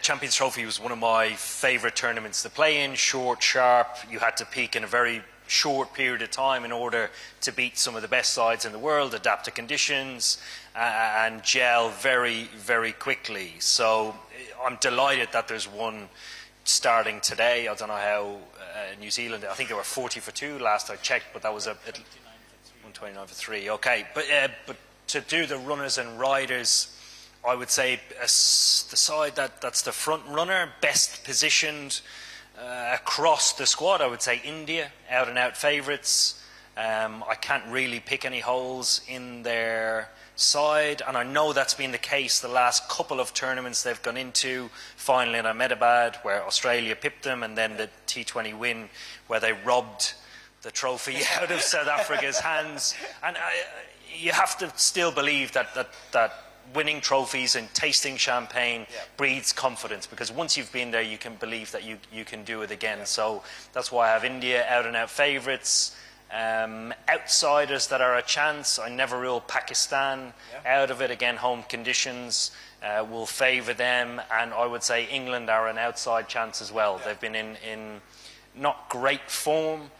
Champions Trophy was one of my favourite tournaments to play in. Short, sharp. You had to peak in a very short period of time in order to beat some of the best sides in the world, adapt to conditions, and gel very, very quickly. So I'm delighted that there's one starting today. I don't know how New Zealand, I think they were 40 for 2 last I checked, but that was a 129 for 3. Okay, but to do the runners and riders, I would say the side that's the front runner, best positioned across the squad, I would say India, out and out favourites. I can't really pick any holes in their side, and I know that's been the case the last couple of tournaments they've gone into. Finally in Ahmedabad, where Australia pipped them, and then the T20 win where they robbed the trophy out of South Africa's hands. And you have to still believe that winning trophies and tasting champagne breeds confidence, because once you've been there you can believe that you can do it again. So that's why I have India out and out favourites. Outsiders that are a chance, I never rule Pakistan out of it. Again, home conditions will favour them, and I would say England are an outside chance as well. They've been in not great form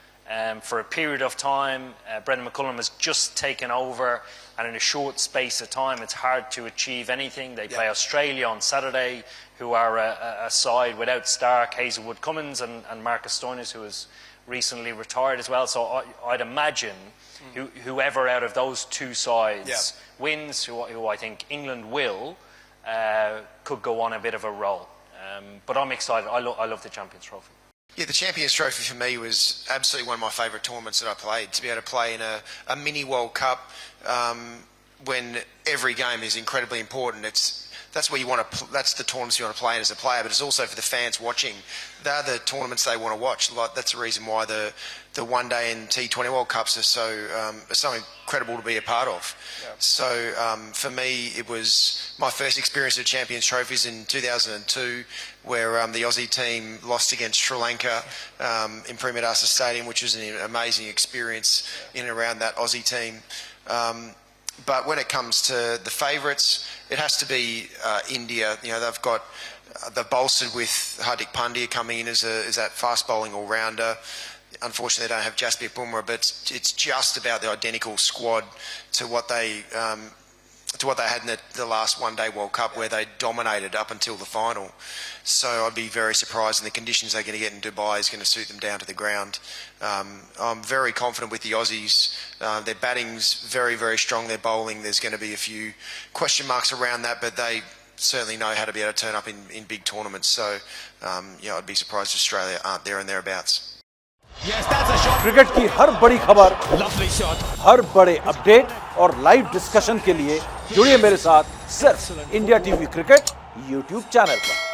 for a period of time. Brendan McCullum has just taken over, and in a short space of time it's hard to achieve anything. They play Australia on Saturday, who are a side without Stark, Hazelwood, Cummins, and Marcus Stoinis, who is recently retired as well. So I'd imagine whoever out of those two sides wins, who I think England will, could go on a bit of a roll. But I'm excited. I love the Champions Trophy. Yeah, the Champions Trophy for me was absolutely one of my favourite tournaments that I played. To be able to play in a mini World Cup when every game is incredibly important, that's where you want to. That's the tournaments you want to play in as a player, but it's also for the fans watching. They're the tournaments they want to watch. Like, that's the reason why the One Day and T20 World Cups are so incredible to be a part of. So for me, it was my first experience of Champions Trophies in 2002, where the Aussie team lost against Sri Lanka in Premadasa Stadium, which was an amazing experience in and around that Aussie team. But when it comes to the favourites, it has to be India. You know, they've bolstered with Hardik Pandya coming in as that fast bowling all rounder. Unfortunately, they don't have Jasprit Bumrah, but it's just about the identical squad to what they had in the last One Day World Cup, where they dominated up until the final. So I'd be very surprised, and the conditions they're going to get in Dubai is going to suit them down to the ground. I'm very confident with the Aussies. Their batting's very, very strong. Their bowling, there's going to be a few question marks around that, but they certainly know how to be able to turn up in big tournaments. So I'd be surprised if Australia aren't there and thereabouts. Cricket की हर बड़ी खबर, हर बड़े update और live discussion के लिए जुड़िए मेरे साथ सिर्फ India TV cricket YouTube channel पर।